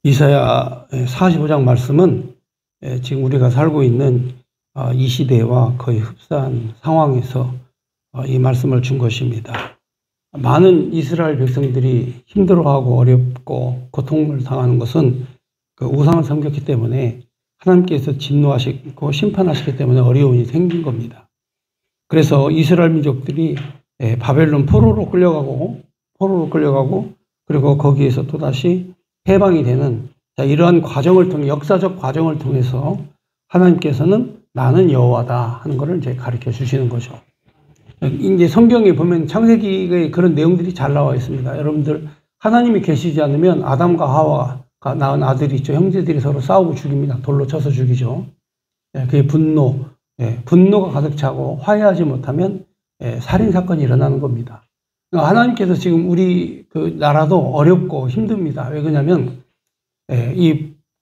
이사야 45장 말씀은 지금 우리가 살고 있는 이 시대와 거의 흡사한 상황에서 이 말씀을 준 것입니다. 많은 이스라엘 백성들이 힘들어하고 어렵고 고통을 당하는 것은 그 우상을 섬겼기 때문에 하나님께서 진노하시고 심판하시기 때문에 어려움이 생긴 겁니다. 그래서 이스라엘 민족들이 바벨론 포로로 끌려가고 그리고 거기에서 또다시 해방이 되는 이러한 과정을 통해 역사적 과정을 통해서 하나님께서는 나는 여호와다 하는 것을 이제 가르쳐 주시는 거죠. 이제 성경에 보면 창세기에 그런 내용들이 잘 나와 있습니다. 여러분들 하나님이 계시지 않으면 아담과 하와가 낳은 아들이 있죠. 형제들이 서로 싸우고 죽입니다. 돌로 쳐서 죽이죠. 그게 분노가 가득 차고 화해하지 못하면 살인 사건이 일어나는 겁니다. 하나님께서 지금 우리 그 나라도 어렵고 힘듭니다. 왜 그러냐면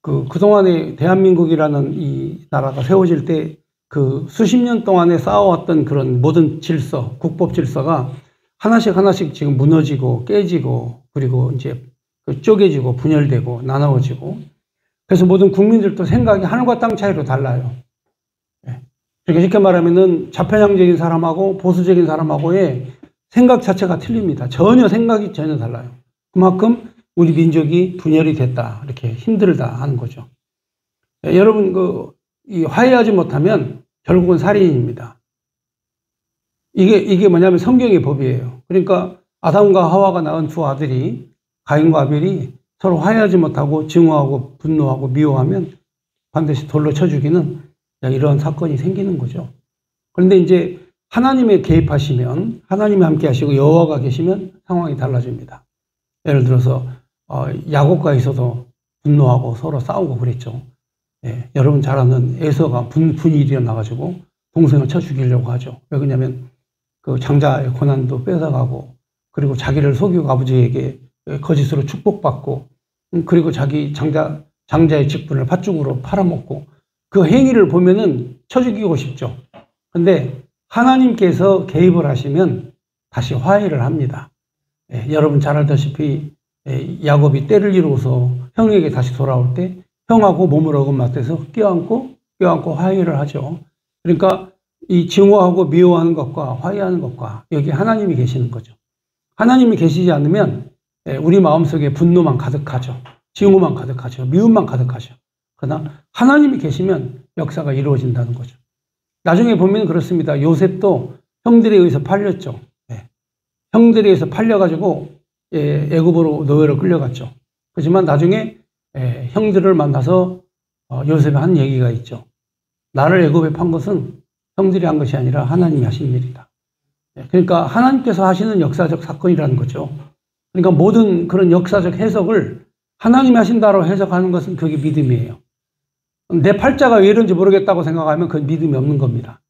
그동안에 대한민국이라는 이 나라가 세워질 때 그 수십 년 동안에 쌓아왔던 그런 모든 질서, 국법 질서가 하나씩 지금 무너지고 깨지고 그리고 이제 쪼개지고 분열되고 나눠지고 그래서 모든 국민들도 생각이 하늘과 땅 차이로 달라요. 그러니까 이렇게 말하면은 좌편향적인 사람하고 보수적인 사람하고의 생각 자체가 틀립니다. 생각이 전혀 달라요. 그만큼 우리 민족이 분열이 됐다. 이렇게 힘들다 하는 거죠. 여러분, 이 화해하지 못하면 결국은 살인입니다. 이게 뭐냐면 성경의 법이에요. 그러니까 아담과 하와가 낳은 두 아들이 가인과 아벨이 서로 화해하지 못하고 증오하고 분노하고 미워하면 반드시 돌로 쳐 죽이는 이런 사건이 생기는 거죠. 그런데 이제 하나님이 개입하시면 하나님이 함께 하시고 여호와가 계시면 상황이 달라집니다. 예를 들어서 야곱과에서도 분노하고 서로 싸우고 그랬죠. 여러분 잘 아는 에서가 분이 일어나가지고 동생을 쳐 죽이려고 하죠. 왜 그러냐면 그 장자의 고난도 뺏어가고 그리고 자기를 속이고 아버지에게 거짓으로 축복받고 그리고 자기 장자의 직분을 팥죽으로 팔아먹고 그 행위를 보면은 쳐 죽이고 싶죠. 근데 하나님께서 개입을 하시면 다시 화해를 합니다. 여러분 잘 알다시피 야곱이 때를 이루어서 형에게 다시 돌아올 때 형하고 몸을 어긋맞대서 껴안고 화해를 하죠. 그러니까 이 증오하고 미워하는 것과 화해하는 것과 여기 하나님이 계시는 거죠. 하나님이 계시지 않으면 우리 마음속에 분노만 가득하죠. 증오만 가득하죠. 미움만 가득하죠. 그러나 하나님이 계시면 역사가 이루어진다는 거죠. 나중에 보면 그렇습니다. 요셉도 형들에 의해서 팔렸죠. 형들에 의해서 팔려가지고 애굽으로 노예로 끌려갔죠. 하지만 나중에 형들을 만나서 요셉이 한 얘기가 있죠. 나를 애굽에 판 것은 형들이 한 것이 아니라 하나님이 하신 일이다. 그러니까 하나님께서 하시는 역사적 사건이라는 거죠. 그러니까 모든 그런 역사적 해석을 하나님이 하신다고 해석하는 것은 그게 믿음이에요. 내 팔자가 왜 이런지 모르겠다고 생각하면 그건 믿음이 없는 겁니다.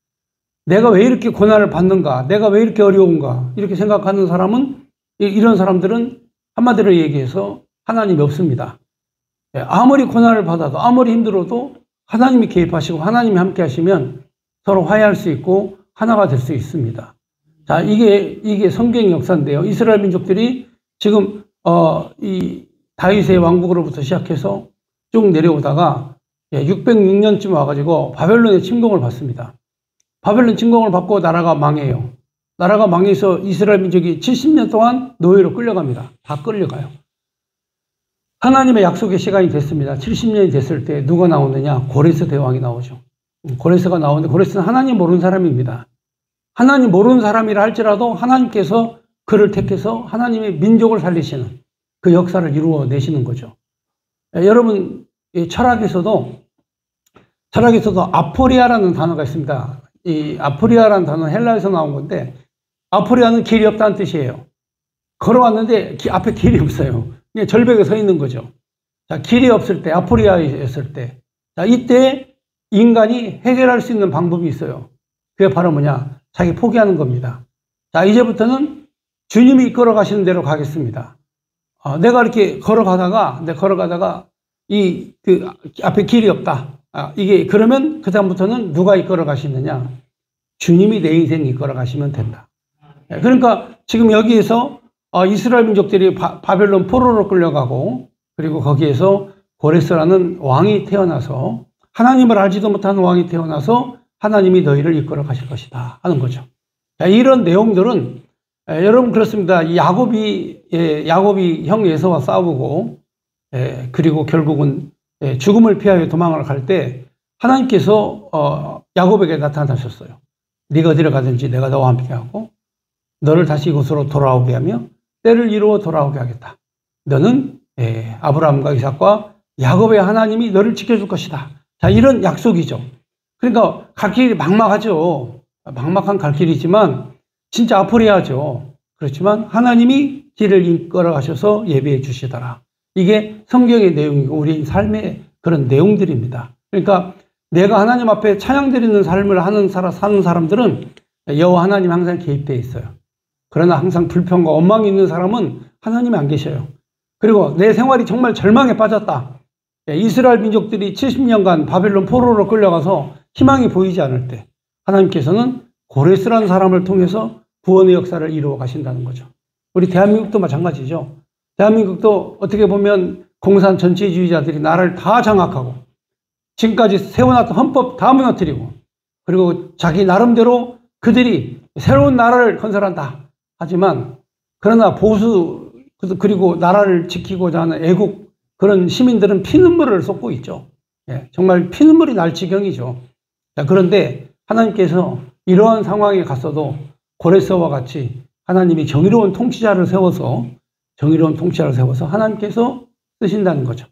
내가 왜 이렇게 고난을 받는가? 내가 왜 이렇게 어려운가? 이렇게 생각하는 사람은 이런 사람들은 한마디로 얘기해서 하나님이 없습니다. 아무리 고난을 받아도 아무리 힘들어도 하나님이 개입하시고 하나님이 함께 하시면 서로 화해할 수 있고 하나가 될 수 있습니다. 자, 이게 성경의 역사인데요. 이스라엘 민족들이 지금 이 다윗의 왕국으로부터 시작해서 쭉 내려오다가 606년쯤 와가지고 바벨론의 침공을 받습니다. 바벨론 침공을 받고 나라가 망해요. 나라가 망해서 이스라엘 민족이 70년 동안 노예로 끌려갑니다. 다 끌려가요. 하나님의 약속의 시간이 됐습니다. 70년이 됐을 때 누가 나오느냐? 고레스 대왕이 나오죠. 고레스가 나오는데 고레스는 하나님 모르는 사람입니다. 하나님 모르는 사람이라 할지라도 하나님께서 그를 택해서 하나님의 민족을 살리시는 그 역사를 이루어내시는 거죠. 여러분 철학에서도 아포리아라는 단어가 있습니다. 이 아포리아라는 단어는 헬라에서 나온 건데 아포리아는 길이 없다는 뜻이에요. 걸어왔는데 앞에 길이 없어요. 그냥 절벽에 서 있는 거죠. 자, 길이 없을 때, 아포리아였을 때, 자, 이때 인간이 해결할 수 있는 방법이 있어요. 그게 바로 뭐냐? 자기 포기하는 겁니다. 자, 이제부터는 주님이 이끌어 가시는 대로 가겠습니다. 내가 이렇게 걸어가다가 앞에 길이 없다. 그러면 그다음부터는 누가 이끌어 가시느냐? 주님이 내 인생 이끌어 가시면 된다. 그러니까 지금 여기에서 이스라엘 민족들이 바벨론 포로로 끌려가고 그리고 거기에서 고레스라는 왕이 태어나서 하나님을 알지도 못하는 왕이 태어나서 하나님이 너희를 이끌어 가실 것이다 하는 거죠. 자, 이런 내용들은 여러분 그렇습니다. 이 야곱이 형 에서와 싸우고 그리고 결국은 죽음을 피하여 도망을 갈 때 하나님께서 야곱에게 나타나셨어요. 네가 어디를 가든지 내가 너와 함께하고 너를 다시 이곳으로 돌아오게 하며 때를 이루어 돌아오게 하겠다. 너는 아브라함과 이삭과 야곱의 하나님이 너를 지켜줄 것이다. 자, 이런 약속이죠. 그러니까 갈 길이 막막하죠. 막막한 갈 길이지만 진짜 아프리하죠. 그렇지만 하나님이 길을 이끌어 가셔서 예비해 주시더라. 이게 성경의 내용이고 우리 삶의 그런 내용들입니다. 그러니까 내가 하나님 앞에 찬양드리는 삶을 사는 사람들은 여호와 하나님 항상 개입되어 있어요. 그러나 항상 불평과 원망이 있는 사람은 하나님이 안 계셔요. 그리고 내 생활이 정말 절망에 빠졌다. 이스라엘 민족들이 70년간 바벨론 포로로 끌려가서 희망이 보이지 않을 때 하나님께서는 고레스라는 사람을 통해서 구원의 역사를 이루어 가신다는 거죠. 우리 대한민국도 마찬가지죠. 대한민국도 어떻게 보면 공산 전체주의자들이 나라를 다 장악하고 지금까지 세워놨던 헌법 다 무너뜨리고 그리고 자기 나름대로 그들이 새로운 나라를 건설한다. 하지만 그러나 보수 그리고 나라를 지키고자 하는 애국 그런 시민들은 피눈물을 쏟고 있죠. 정말 피눈물이 날 지경이죠. 그런데 하나님께서 이러한 상황에 갔어도 고레스와 같이 하나님이 정의로운 통치자를 세워서 하나님께서 쓰신다는 거죠.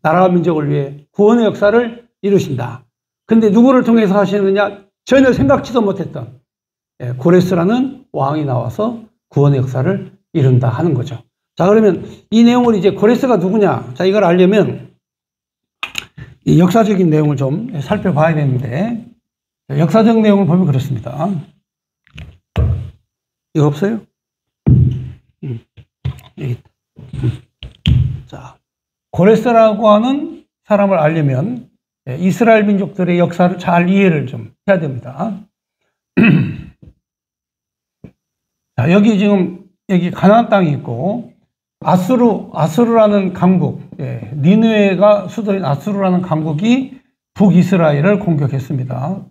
나라와 민족을 위해 구원의 역사를 이루신다. 근데 누구를 통해서 하시느냐? 전혀 생각지도 못했던 고레스라는 왕이 나와서 구원의 역사를 이룬다 하는 거죠. 자, 그러면 이 내용을 이제 고레스가 누구냐? 자, 이걸 알려면 이 역사적인 내용을 좀 살펴봐야 되는데 역사적 내용을 보면 그렇습니다. 이거 없어요? 여기 있다. 자, 고레스라고 하는 사람을 알려면 이스라엘 민족들의 역사를 잘 이해를 좀 해야 됩니다. 자, 여기 가나안 땅이 있고 아수르라는 강국, 니느웨가 수도인 아수르라는 강국이 북이스라엘을 공격했습니다.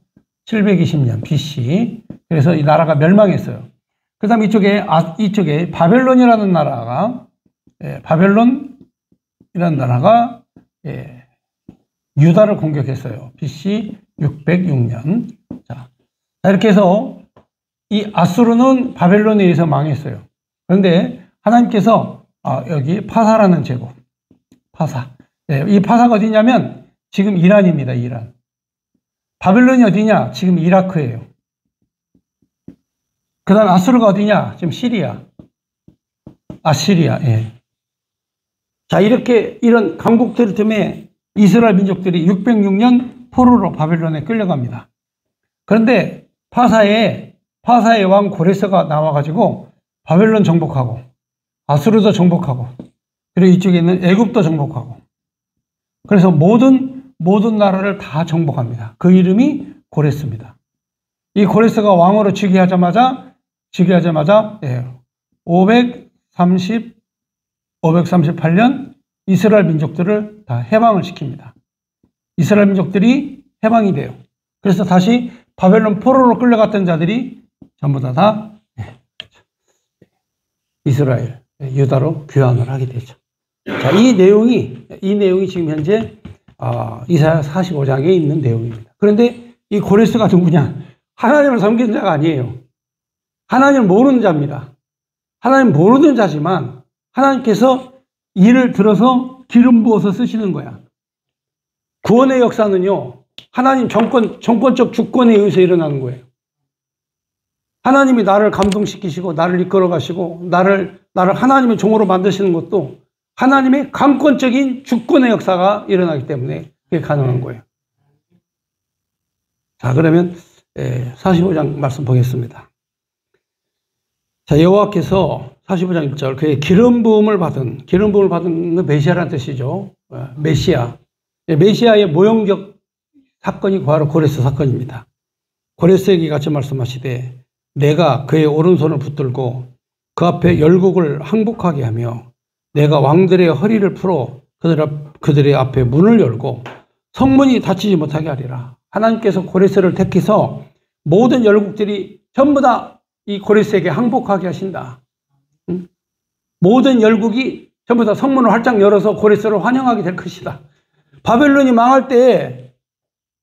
720년 BC. 그래서 이 나라가 멸망했어요. 그 다음에 이쪽에 바벨론이라는 나라가 유다를 공격했어요. BC 606년. 자, 이렇게 해서 이 아수르는 바벨론에 의해서 망했어요. 그런데 하나님께서 여기 파사라는 제국, 파사. 이 파사가 어디냐면 지금 이란입니다. 이란. 바벨론이 어디냐? 지금 이라크예요. 그 다음 아수르가 어디냐? 지금 시리아. 아시리아. 자, 이런 강국들 때문에 이스라엘 민족들이 606년 포로로 바벨론에 끌려갑니다. 그런데 파사의 왕 고레스가 나와가지고 바벨론 정복하고 아수르도 정복하고 그리고 이쪽에 있는 애굽도 정복하고 그래서 모든 나라를 다 정복합니다. 그 이름이 고레스입니다. 이 고레스가 왕으로 즉위하자마자 538년 이스라엘 민족들을 다 해방을 시킵니다. 이스라엘 민족들이 해방이 돼요. 그래서 다시 바벨론 포로로 끌려갔던 자들이 전부 다 이스라엘, 유다로 귀환을 하게 되죠. 자, 이 내용이 지금 현재 이사야 45장에 있는 내용입니다. 그런데 이 고레스가 누구냐? 하나님을 섬기는 자가 아니에요. 하나님을 모르는 자입니다. 하나님 모르는 자지만 하나님께서 이를 들어서 기름 부어서 쓰시는 거야. 구원의 역사는요, 하나님 정권적 주권에 의해서 일어나는 거예요. 하나님이 나를 감동시키시고 나를 이끌어 가시고 나를 하나님의 종으로 만드시는 것도 하나님의 강권적인 주권의 역사가 일어나기 때문에 그게 가능한 거예요. 자, 그러면 45장 말씀 보겠습니다. 자, 여호와께서 45장 1절 그의 기름 부음을 받은 건 메시아라는 뜻이죠. 메시아. 메시아의 모형적 사건이 바로 고레스 사건입니다. 고레스에게 같이 말씀하시되 내가 그의 오른손을 붙들고 그 앞에 열국을 항복하게 하며 내가 왕들의 허리를 풀어 그들의 앞에 문을 열고 성문이 닫히지 못하게 하리라. 하나님께서 고레스를 택해서 모든 열국들이 전부 다 이 고레스에게 항복하게 하신다. 모든 열국이 전부 다 성문을 활짝 열어서 고레스를 환영하게 될 것이다. 바벨론이 망할 때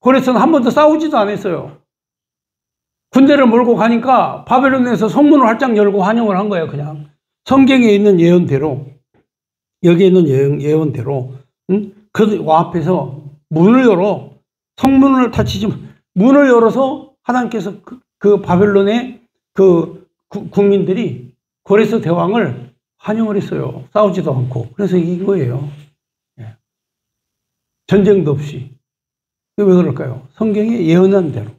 고레스는 한 번도 싸우지도 않았어요. 군대를 몰고 가니까 바벨론에서 성문을 활짝 열고 환영을 한 거예요. 그냥 성경에 있는 예언대로, 여기에 있는 예언대로 그 앞에서 문을 열어, 성문을 닫히지, 문을 열어서 하나님께서 그 바벨론의 그 국민들이 고레스 대왕을 환영을 했어요. 싸우지도 않고. 그래서 이긴 거예요. 전쟁도 없이. 왜 그럴까요? 성경에 예언한 대로,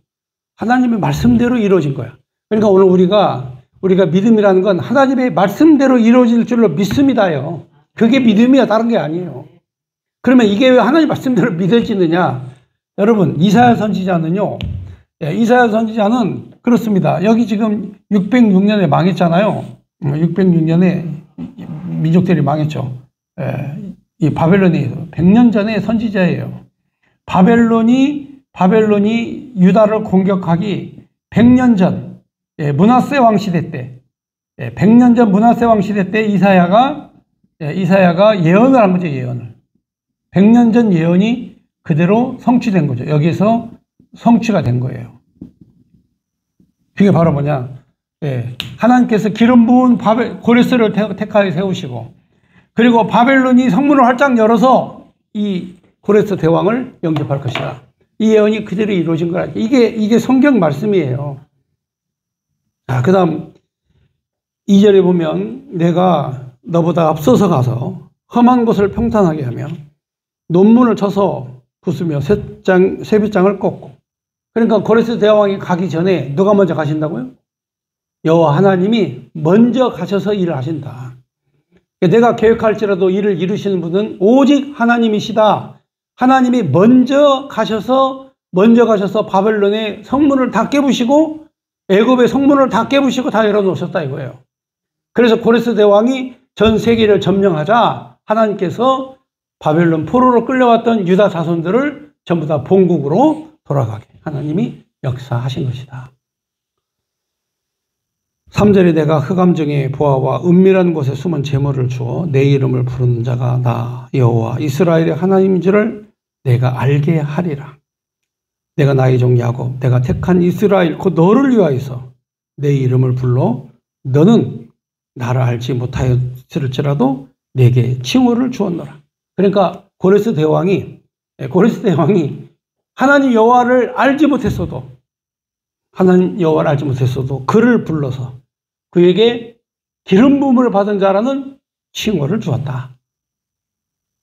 하나님의 말씀대로 이루어진 거야. 그러니까 오늘 우리가 믿음이라는 건 하나님의 말씀대로 이루어질 줄로 믿습니다요. 그게 믿음이야, 다른 게 아니에요. 그러면 이게 왜 하나님 말씀대로 믿어지느냐? 여러분, 이사야 선지자는요, 이사야 선지자는 그렇습니다. 여기 지금 606년에 망했잖아요. 606년에 민족들이 망했죠. 이 바벨론이 100년 전에 선지자예요. 바벨론이 유다를 공격하기 100년 전, 므낫세 왕 시대 때, 100년 전 므낫세 왕 시대 때 이사야가 예언을 한 거죠, 예언을. 100년 전 예언이 그대로 성취된 거죠. 여기서 성취가 된 거예요. 그게 바로 뭐냐? 하나님께서 기름 부은 고레스를 택하여 세우시고, 그리고 바벨론이 성문을 활짝 열어서 이 고레스 대왕을 영접할 것이다. 이 예언이 그대로 이루어진 거라. 이게 성경 말씀이에요. 그 다음 2절에 보면 내가 너보다 앞서서 가서 험한 곳을 평탄하게 하며 논문을 쳐서 부수며 쇠빗장을 꺾고. 그러니까 고레스 대왕이 가기 전에 누가 먼저 가신다고요? 여호와 하나님이 먼저 가셔서 일을 하신다. 내가 계획할지라도 일을 이루시는 분은 오직 하나님이시다. 하나님이 먼저 가셔서 바벨론의 성문을 다 깨부시고 애굽의 성문을 다 깨부시고 다 열어놓으셨다 이거예요. 그래서 고레스 대왕이 전 세계를 점령하자 하나님께서 바벨론 포로로 끌려왔던 유다 자손들을 전부 다 본국으로 돌아가게 하나님이 역사하신 것이다. 3절에 내가 흑암중에 보아와 은밀한 곳에 숨은 재물을 주어 내 이름을 부르는 자가 나 여호와 이스라엘의 하나님인 줄을 내가 알게 하리라. 내가 나의 종 야곱, 내가 택한 이스라엘 곧 너를 위하여서 내 이름을 불러 너는 나를 알지 못하였을지라도 내게 칭호를 주었노라. 그러니까 고레스 대왕이 하나님 여호와를 알지 못했어도 그를 불러서 그에게 기름 부음을 받은 자라는 칭호를 주었다.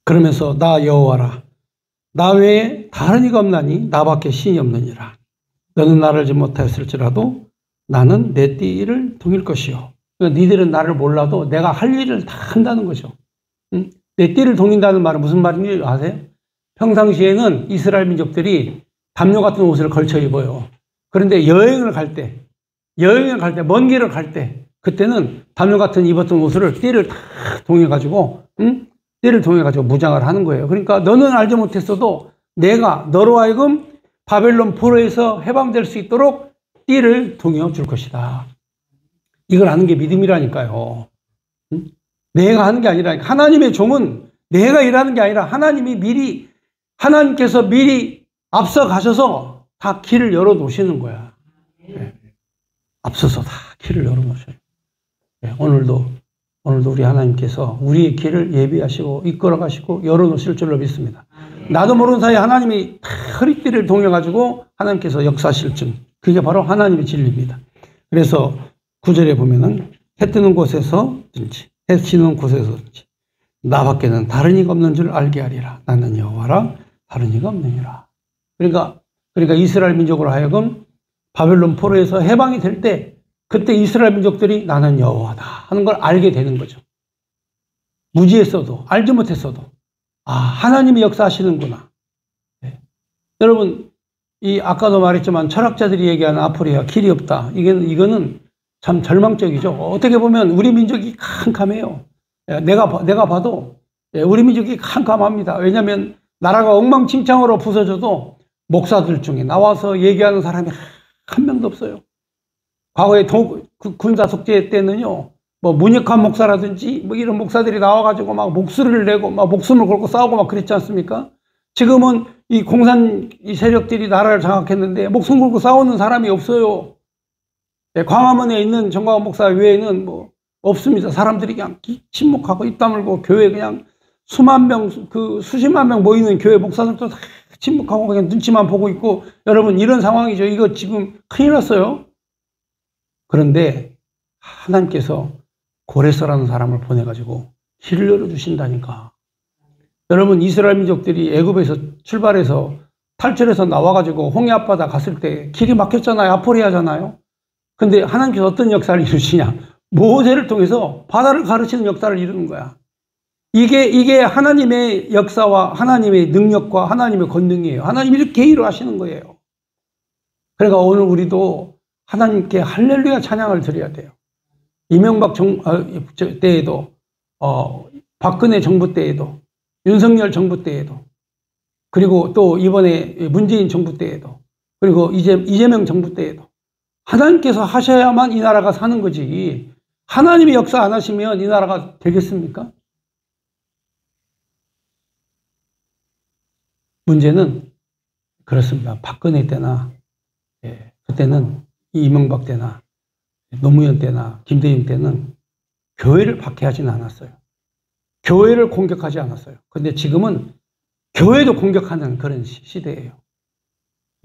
그러면서 나 여호와라, 나 외에 다른 이가 없나니 나밖에 신이 없느니라. 너는 나를 알지 못하였을지라도 나는 내 띠를 동일 것이요. 그러니까 니들은 나를 몰라도 내가 할 일을 다 한다는 거죠. 내 띠를 동인다는 말은 무슨 말인지 아세요? 평상시에는 이스라엘 민족들이 담요 같은 옷을 걸쳐 입어요. 그런데 여행을 갈 때, 먼 길을 갈 때, 그때는 담요 같은 입었던 옷을 띠를 다 동여가지고, 띠를 동여가지고 무장을 하는 거예요. 그러니까 너는 알지 못했어도 내가 너로 하여금 바벨론 포로에서 해방될 수 있도록 띠를 동여 줄 것이다. 이걸 아는 게 믿음이라니까요. 내가 하는 게 아니라, 하나님의 종은 내가 일하는 게 아니라 하나님께서 미리 앞서 가셔서 다 길을 열어 놓으시는 거야. 앞서서 다 길을 열어 놓으셔요. 오늘도 우리 하나님께서 우리의 길을 예비하시고 이끌어 가시고 열어 놓으실 줄로 믿습니다. 나도 모르는 사이에 하나님이 허리띠를 동여가지고 하나님께서 역사하실 줄. 그게 바로 하나님의 진리입니다. 그래서 9절에 보면은 해 뜨는 곳에서든지 해 지는 곳에서든지 나밖에는 다른 이가 없는 줄 알게 하리라. 나는 여호와라, 다른 이가 없느니라. 그러니까 이스라엘 민족으로 하여금 바벨론 포로에서 해방이 될 때 그때 이스라엘 민족들이 나는 여호와다 하는 걸 알게 되는 거죠. 무지했어도 알지 못했어도 하나님이 역사하시는구나. 네. 여러분 아까도 말했지만 철학자들이 얘기하는 아포리아 길이 없다. 이거는 참 절망적이죠. 어떻게 보면 우리 민족이 캄캄해요. 내가 봐도 예, 우리 민족이 캄캄합니다. 왜냐하면 나라가 엉망진창으로 부서져도 목사들 중에 나와서 얘기하는 사람이 한 명도 없어요. 과거에 군사 속죄 때는요, 뭐 문익환 목사라든지 뭐 이런 목사들이 나와가지고 막 목소리를 내고 막 목숨을 걸고 싸우고 막 그랬지 않습니까? 지금은 이 공산 이 세력들이 나라를 장악했는데 목숨 걸고 싸우는 사람이 없어요. 네, 광화문에 있는 정광훈 목사 외에는 뭐 없습니다. 사람들이 그냥 침묵하고 입 다물고 교회 그냥 수만 명, 수십만 명 모이는 교회 목사들도 다 침묵하고 그냥 눈치만 보고 있고, 여러분 이런 상황이죠. 이거 지금 큰일 났어요. 그런데 하나님께서 고레스라는 사람을 보내가지고 길을 열어주신다니까. 여러분 이스라엘 민족들이 애굽에서 출발해서 탈출해서 나와가지고 홍해 앞바다 갔을 때 길이 막혔잖아요. 아포리아잖아요. 근데 하나님께서 어떤 역사를 이루시냐? 모세를 통해서 바다를 가르치는 역사를 이루는 거야. 이게 하나님의 역사와 하나님의 능력과 하나님의 권능이에요. 하나님이 이렇게 일하시는 거예요. 그러니까 오늘 우리도 하나님께 할렐루야 찬양을 드려야 돼요. 이명박 때에도, 박근혜 정부 때에도, 윤석열 정부 때에도, 그리고 또 이번에 문재인 정부 때에도, 그리고 이재명 정부 때에도 하나님께서 하셔야만 이 나라가 사는 거지, 하나님이 역사 안 하시면 이 나라가 되겠습니까? 문제는 그렇습니다. 박근혜 때나, 그때는 이명박 때나 노무현 때나 김대중 때는 교회를 박해하지는 않았어요. 교회를 공격하지 않았어요. 근데 지금은 교회도 공격하는 그런 시대예요.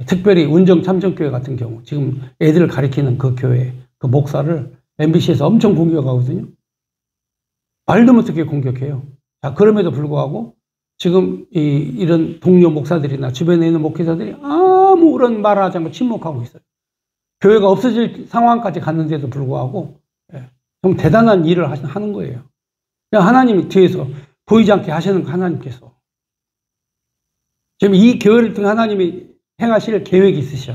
특별히 운정참정교회 같은 경우 지금 애들을 가리키는 그 교회, 그 목사를 MBC에서 엄청 공격하거든요. 말도 못하게 공격해요. 자, 그럼에도 불구하고 지금 이런 동료 목사들이나 주변에 있는 목회자들이 아무런 말을 하지 않고 침묵하고 있어요. 교회가 없어질 상황까지 갔는데도 불구하고 좀 대단한 일을 하는 거예요. 하나님이 뒤에서 보이지 않게 하시는 거, 하나님께서. 지금 이 교회를 통해 하나님이 행하실 계획이 있으셔.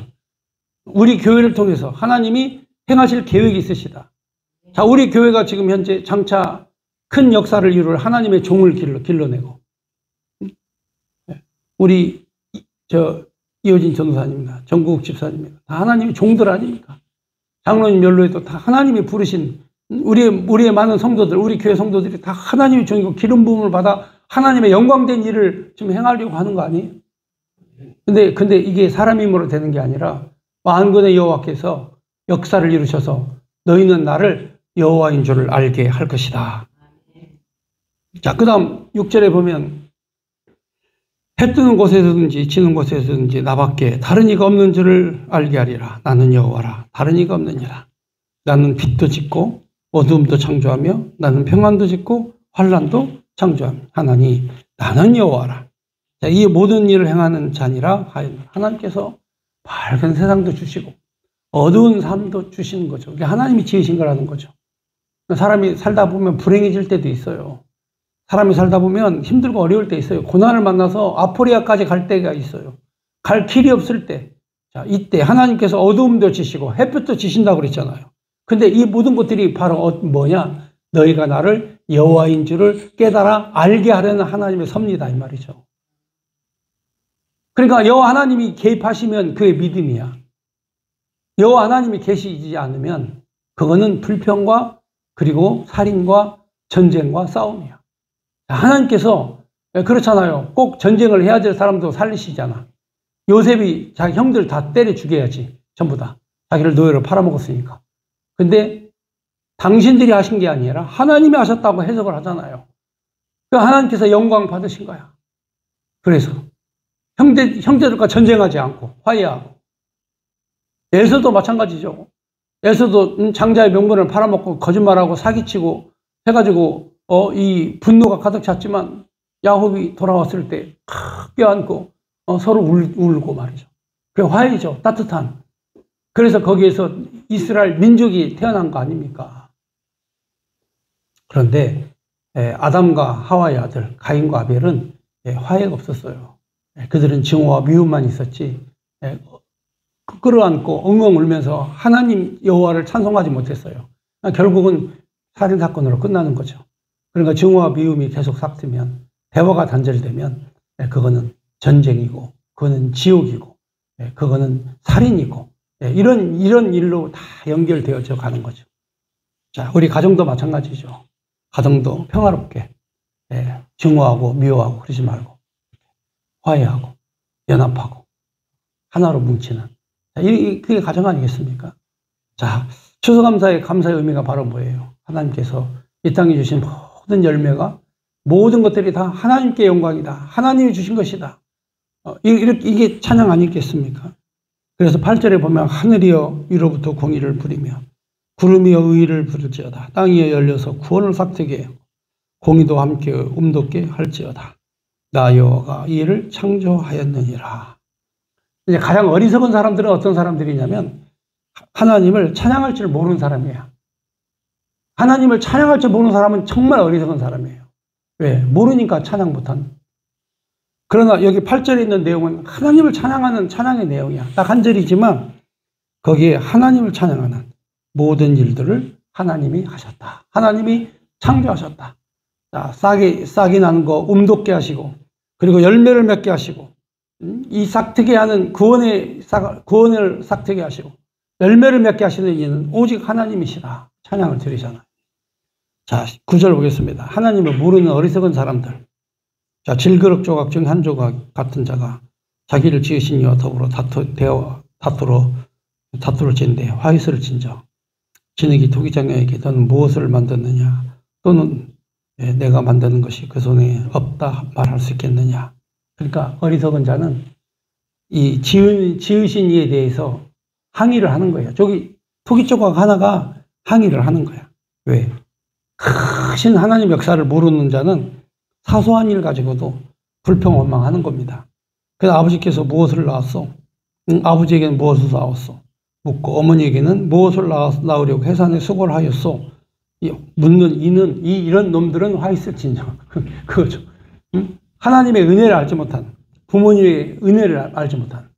우리 교회를 통해서 하나님이 행하실 계획이 있으시다. 자, 우리 교회가 지금 현재 장차 큰 역사를 이룰 하나님의 종을 길러내고, 우리 이호진 전도사님입니다. 정국 집사님입니다. 다 하나님의 종들 아닙니까? 장로님 연로에도 다 하나님이 부르신 우리의 많은 성도들, 우리 교회 성도들이 다 하나님의 종이고 기름 부음을 받아 하나님의 영광된 일을 좀 행하려고 하는 거 아니에요? 근데 이게 사람 힘으로 되는 게 아니라 만군의 여호와께서 역사를 이루셔서 너희는 나를 여호와인 줄을 알게 할 것이다. 자, 그 다음 6절에 보면 해 뜨는 곳에서든지 지는 곳에서든지 나밖에 다른 이가 없는 줄을 알게 하리라. 나는 여호와라. 다른 이가 없느니라. 나는 빛도 짓고 어두움도 창조하며 나는 평안도 짓고 환란도 창조하며 하나니 나는 여호와라. 자, 이 모든 일을 행하는 자니라 하였노라. 하나님께서 밝은 세상도 주시고 어두운 삶도 주시는 거죠. 이게 하나님이 지으신 거라는 거죠. 사람이 살다 보면 불행해질 때도 있어요. 사람이 살다 보면 힘들고 어려울 때 있어요. 고난을 만나서 아포리아까지 갈 때가 있어요. 갈 길이 없을 때. 자, 이때 하나님께서 어두움도 지시고 햇볕도 지신다고 그랬잖아요. 근데 이 모든 것들이 바로 뭐냐? 너희가 나를 여호와인 줄을 깨달아 알게 하려는 하나님의 섭리다, 이 말이죠. 그러니까 여호와 하나님이 개입하시면 그의 믿음이야. 여호와 하나님이 계시지 않으면 그거는 불평과 그리고 살인과 전쟁과 싸움이야. 하나님께서 그렇잖아요. 꼭 전쟁을 해야 될 사람도 살리시잖아. 요셉이 자기 형들 다 때려 죽여야지. 전부 다. 자기를 노예로 팔아먹었으니까. 근데 당신들이 하신 게 아니라 하나님이 하셨다고 해석을 하잖아요. 그 하나님께서 영광 받으신 거야. 그래서 형제들과 전쟁하지 않고 화해하고. 에서도 마찬가지죠. 에서도 장자의 명분을 팔아먹고 거짓말하고 사기치고 해가지고 이 분노가 가득 찼지만 야곱이 돌아왔을 때 크게 안고 서로 울고 말이죠. 그게 화해죠. 따뜻한. 그래서 거기에서 이스라엘 민족이 태어난 거 아닙니까? 그런데 아담과 하와의 아들 가인과 아벨은 화해가 없었어요. 그들은 증오와 미움만 있었지 끌어안고 엉엉 울면서 하나님 여호와를 찬송하지 못했어요. 결국은 살인사건으로 끝나는 거죠. 그러니까 증오와 미움이 계속 삭히면 대화가 단절되면 그거는 전쟁이고 그거는 지옥이고 그거는 살인이고 이런 일로 다 연결되어져 가는 거죠. 자, 우리 가정도 마찬가지죠. 가정도 평화롭게 증오하고 미워하고 그러지 말고 화해하고 연합하고 하나로 뭉치는 그게 가정 아니겠습니까? 자, 추수감사의 감사의 의미가 바로 뭐예요? 하나님께서 이 땅에 주신 모든 열매가 모든 것들이 다 하나님께 영광이다. 하나님이 주신 것이다. 이게 찬양 아니겠습니까? 그래서 8절에 보면 하늘이여 위로부터 공의를 부리며 구름이여 의의를 부를지어다. 땅이여 열려서 구원을 싹트게 하고 공의도 함께 움돋게 할지어다. 나 여호와가 이 일을 창조하였느니라. 이제 가장 어리석은 사람들은 어떤 사람들이냐면 하나님을 찬양할 줄 모르는 사람이에요. 하나님을 찬양할 줄 모르는 사람은 정말 어리석은 사람이에요. 왜? 모르니까 찬양 못하는. 그러나 여기 8절에 있는 내용은 하나님을 찬양하는 찬양의 내용이야. 딱 한 절이지만 거기에 하나님을 찬양하는 모든 일들을 하나님이 하셨다. 하나님이 창조하셨다. 자, 싹이 나는 거 움돋게 하시고 그리고 열매를 맺게 하시고 이 싹트게 하는 구원을 싹트게 하시고 열매를 맺게 하시는 이는 오직 하나님이시다. 찬양을 드리잖아요. 자, 9절 보겠습니다. 하나님을 모르는 어리석은 사람들. 자, 질그릇 조각 중 한 조각 같은 자가 자기를 지으신 이와 더불어 다투를 진대 화이스를 진저 진흙이 토기장에게 너는 무엇을 만드느냐 또는 내가 만드는 것이 그 손에 없다 말할 수 있겠느냐. 그러니까 어리석은 자는 이 지으신 이에 대해서 항의를 하는 거예요. 저기 토기 조각 하나가 항의를 하는 거야. 왜? 크신 하나님 역사를 모르는 자는 사소한 일 가지고도 불평원망하는 겁니다. 그래서 아버지께서 무엇을 낳았어? 아버지에게는 무엇을 낳았어? 묻고 어머니에게는 무엇을 낳으려고 해산에 수고를 하였어? 묻는 이런 놈들은 화 있을진저. 그거죠. 하나님의 은혜를 알지 못하는, 부모님의 은혜를 알지 못하는,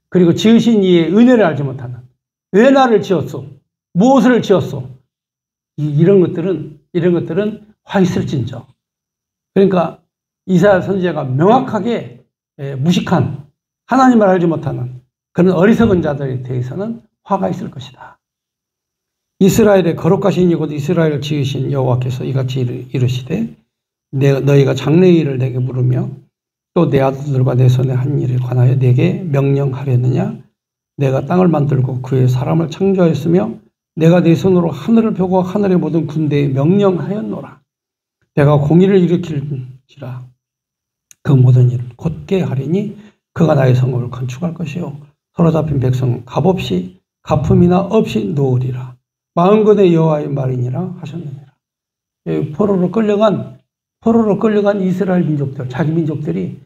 그리고 지으신 이의 은혜를 알지 못하는, 왜 나를 지었어? 무엇을 지었어? 이런 것들은 화 있을진저. 그러니까 이사야 선지자가 명확하게 무식한, 하나님을 알지 못하는 그런 어리석은 자들에 대해서는 화가 있을 것이다. 이스라엘의 거룩하신 이곳 이스라엘을 지으신 여호와께서 이같이 이르시되 너희가 장래의 일을 내게 물으며 또 내 아들들과 내 손에 한 일에 관하여 내게 명령하려느냐. 내가 땅을 만들고 그의 사람을 창조하였으며 내가 내 손으로 하늘을 펴고 하늘의 모든 군대에 명령하였노라. 내가 공의를 일으킬지라 그 모든 일을 곧게 하리니 그가 나의 성읍을 건축할 것이요 사로잡힌 백성은 값없이 가품이나 없이 놓으리라. 마흔권의 여호와의 말이니라 하셨느니라. 포로로 끌려간 이스라엘 민족들, 자기 민족들이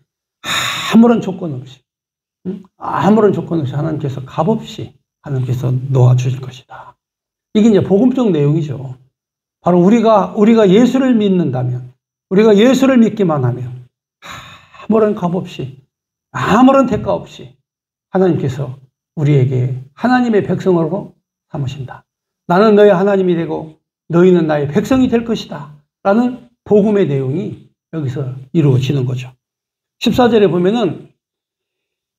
아무런 조건 없이 하나님께서 값없이 하나님께서 놓아주실 것이다. 이게 이제 복음적 내용이죠. 바로 우리가 예수를 믿는다면, 우리가 예수를 믿기만 하면 아무런 값 없이, 아무런 대가 없이 하나님께서 우리에게 하나님의 백성으로 삼으신다. 나는 너의 하나님이 되고 너희는 나의 백성이 될 것이다. 라는 복음의 내용이 여기서 이루어지는 거죠. 14절에 보면은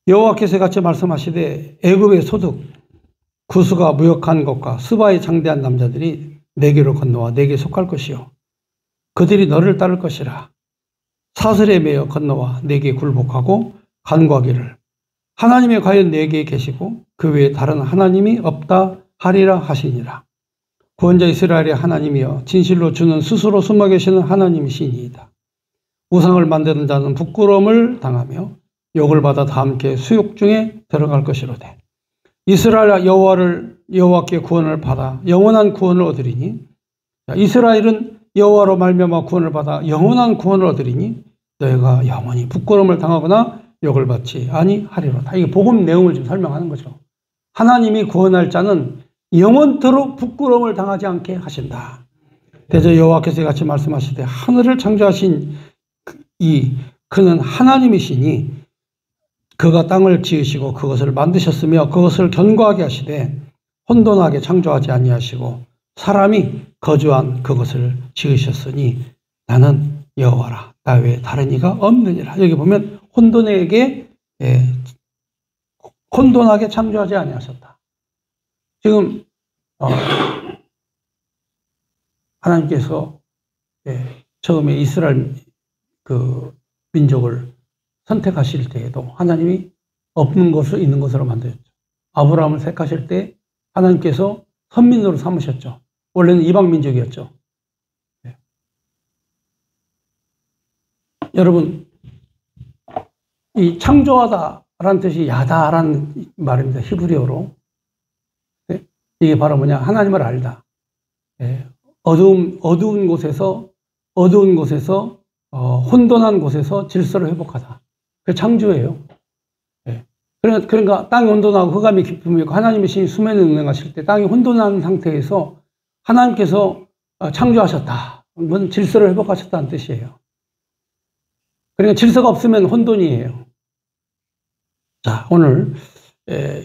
여호와께서 같이 말씀하시되 애굽의 소득, 구수가 무역한 것과 스바의 장대한 남자들이 내게로 건너와 내게 속할 것이요 그들이 너를 따를 것이라. 사슬에 매여 건너와 내게 굴복하고 간구하기를 하나님이 과연 내게 계시고 그 외에 다른 하나님이 없다 하리라 하시니라. 구원자 이스라엘의 하나님이여 진실로 주는 스스로 숨어 계시는 하나님이시니이다. 우상을 만드는 자는 부끄러움을 당하며 욕을 받아 다 함께 수욕 중에 들어갈 것이로되 이스라엘 여호와께 구원을 받아 영원한 구원을 얻으리니 이스라엘은 여호와로 말미암아 구원을 받아 영원한 구원을 얻으리니 너희가 영원히 부끄러움을 당하거나 욕을 받지 아니하리로다. 이게 복음 내용을 지금 설명하는 거죠. 하나님이 구원할 자는 영원토록 부끄러움을 당하지 않게 하신다. 대저 여호와께서 같이 말씀하시되 하늘을 창조하신 그는 하나님이시니 그가 땅을 지으시고 그것을 만드셨으며 그것을 견고하게 하시되 혼돈하게 창조하지 아니하시고 사람이 거주한 그것을 지으셨으니 나는 여호와라. 나 외에 다른 이가 없느니라. 여기 보면 혼돈에게 혼돈하게 창조하지 아니하셨다. 지금 하나님께서 처음에 이스라엘 그 민족을 선택하실 때에도 하나님이 없는 것을 있는 것으로 만드셨죠. 아브라함을 택하실 때 하나님께서 선민으로 삼으셨죠. 원래는 이방 민족이었죠. 여러분, 이 창조하다라는 뜻이 야다라는 말입니다. 히브리어로. 이게 바로 뭐냐? 하나님을 알다. 어두운 곳에서 혼돈한 곳에서 질서를 회복하다. 그게 창조예요. 그러니까 땅이 혼돈하고 흑암이 깊음이 있고 하나님의 신이 수면에 운행하실 때 땅이 혼돈한 상태에서 하나님께서 창조하셨다. 뭔 질서를 회복하셨다는 뜻이에요. 그러니까 질서가 없으면 혼돈이에요. 자, 오늘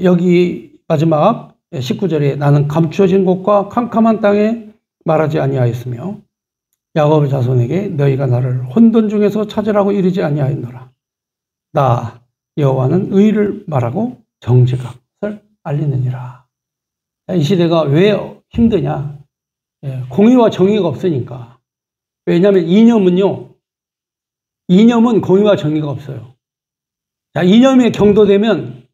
여기 마지막 19절에 나는 감추어진 곳과 캄캄한 땅에 말하지 아니하였으며 야곱의 자손에게 너희가 나를 혼돈 중에서 찾으라고 이르지 아니하였노라. 나 여호와는 의를 말하고 정직함을 알리느니라. 이 시대가 왜 힘드냐? 공의와 정의가 없으니까. 왜냐하면 이념은 공의와 정의가 없어요. 자, 이념에 경도되면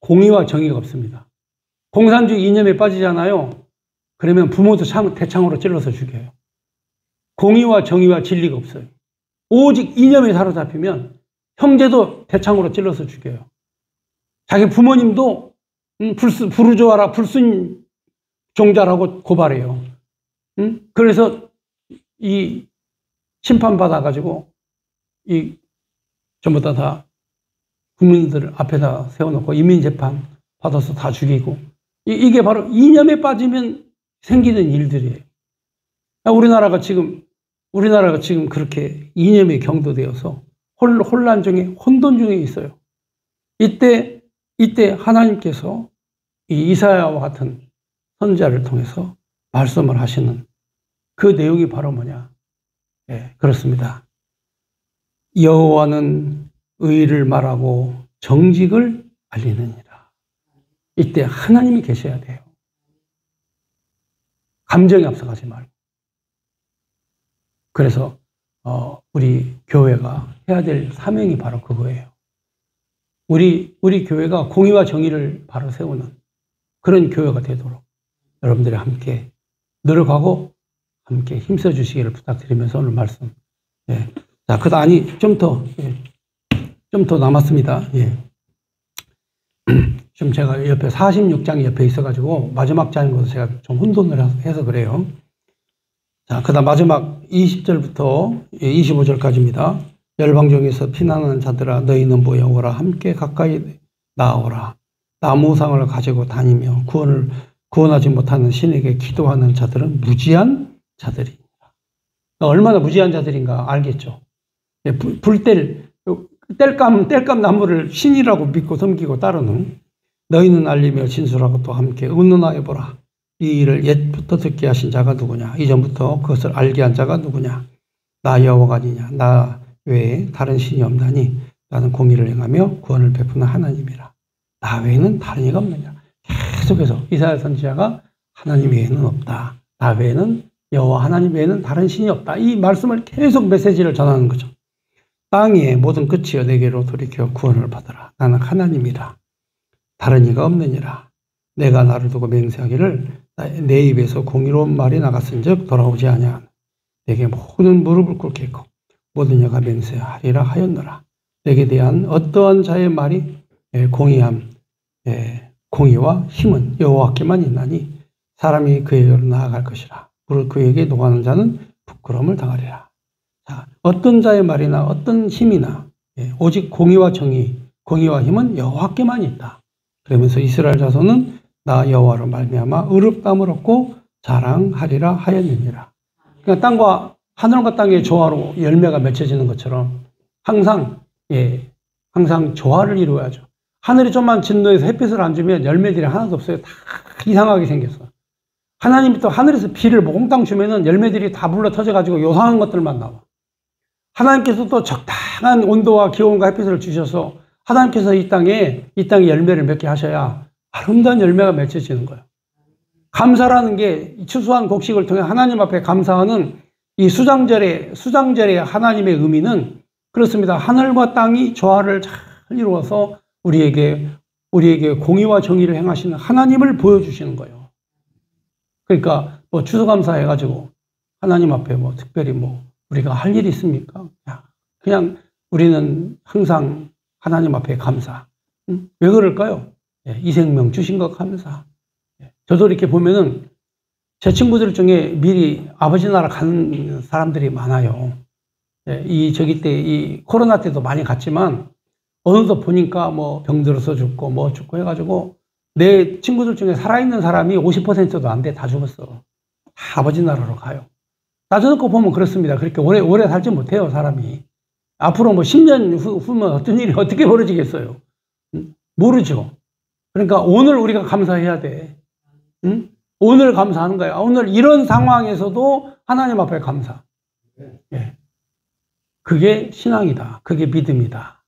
공의와 정의가 없습니다. 공산주의 이념에 빠지잖아요. 그러면 부모도 대창으로 찔러서 죽여요. 공의와 정의와 진리가 없어요. 오직 이념에 사로잡히면 형제도 대창으로 찔러서 죽여요. 자기 부모님도 부르주아라 불순 종자라고 고발해요. 그래서 이 심판받아가지고 이 전부 다 국민들 앞에다 세워놓고 이민재판 받아서 다 죽이고 이게 바로 이념에 빠지면 생기는 일들이에요. 우리나라가 지금 그렇게 이념에 경도되어서 혼란 중에 혼돈 중에 있어요. 이때 하나님께서 이 이사야와 같은 선지자를 통해서 말씀을 하시는 그 내용이 바로 뭐냐? 그렇습니다. 여호와는 의를 말하고 정직을 알리느니라. 이때 하나님이 계셔야 돼요. 감정이 앞서가지 말고. 그래서 우리 교회가 해야 될 사명이 바로 그거예요. 우리 교회가 공의와 정의를 바로 세우는 그런 교회가 되도록 여러분들이 함께 노력하고 함께 힘써 주시기를 부탁드리면서 오늘 말씀. 자, 좀 더 남았습니다. 지금 제가 옆에 46장이 옆에 있어가지고 마지막 장인 것을 제가 좀 혼돈을 해서 그래요. 자, 그 다음 마지막 20절부터 25절까지입니다. 열방 중에서 피난하는 자들아 너희는 모여오라. 함께 가까이 나아오라. 나무상을 가지고 다니며 구원하지 못하는 신에게 기도하는 자들은 무지한 자들이니라. 얼마나 무지한 자들인가 알겠죠. 땔감 나무를 신이라고 믿고 섬기고 따르는 너희는 알리며 진술하고 또 함께 의논하여보라. 이 일을 옛부터 듣게 하신 자가 누구냐? 이전부터 그것을 알게 한 자가 누구냐? 나 여호와가 아니냐? 나 외에 다른 신이 없나니 나는 공의를 행하며 구원을 베푸는 하나님이라. 나 외에는 다른 이가 없느냐? 계속해서 이사야 선지자가 하나님 외에는 없다. 나 외에는 여호와 하나님 외에는 다른 신이 없다. 이 말씀을 계속 메시지를 전하는 거죠. 땅의 모든 끝이여 내게로 돌이켜 구원을 받으라. 나는 하나님이라. 다른 이가 없느니라. 내가 나를 두고 맹세하기를 내 입에서 공의로운 말이 나갔은즉 돌아오지 아니하나. 내게 모든 무릎을 꿇겠고 모든 여가 맹세하리라 하였노라. 내게 대한 어떠한 자의 말이 공의와 힘은 여호와께만 있나니 사람이 그에게로 나아갈 것이라. 그에게 노하는 자는 부끄러움을 당하리라. 자, 어떤 자의 말이나 어떤 힘이나 오직 공의와 정의, 공의와 힘은 여호와께만 있다. 그러면서 이스라엘 자손은 나 여호와로 말미암아 의롭다함을 얻고 자랑하리라 하였느니라. 그러니까 하늘과 땅의 조화로 열매가 맺혀지는 것처럼 항상 조화를 이루어야죠. 하늘이 좀만 진노해서 햇빛을 안 주면 열매들이 하나도 없어요. 다 이상하게 생겼어. 하나님이 또 하늘에서 비를 몽땅 주면은 열매들이 다 불러 터져가지고 요상한 것들만 나와. 하나님께서 또 적당한 온도와 기온과 햇빛을 주셔서 하나님께서 이 땅에 열매를 맺게 하셔야 아름다운 열매가 맺혀지는 거예요. 감사라는 게 추수한 곡식을 통해 하나님 앞에 감사하는 이 수장절의 하나님의 의미는 그렇습니다. 하늘과 땅이 조화를 잘 이루어서 우리에게 공의와 정의를 행하시는 하나님을 보여주시는 거예요. 그러니까 뭐 추수감사 해가지고 하나님 앞에 뭐 특별히 뭐 우리가 할 일이 있습니까? 그냥 우리는 항상 하나님 앞에 감사. 왜 그럴까요? 이 생명 주신 것 감사. 저도 이렇게 보면은 제 친구들 중에 미리 아버지 나라 가는 사람들이 많아요. 이 코로나 때도 많이 갔지만 어느덧 보니까 뭐 병들어서 죽고 뭐 죽고 해가지고 내 친구들 중에 살아있는 사람이 50%도 안 돼. 다 죽었어. 다 아버지 나라로 가요. 나중에 보면 그렇습니다. 그렇게 오래 살지 못해요, 사람이. 앞으로 뭐 10년 후면 어떤 일이 어떻게 벌어지겠어요? 모르죠. 그러니까 오늘 우리가 감사해야 돼. 오늘 감사하는 거예요. 오늘 이런 상황에서도 하나님 앞에 감사. 예. 그게 신앙이다. 그게 믿음이다.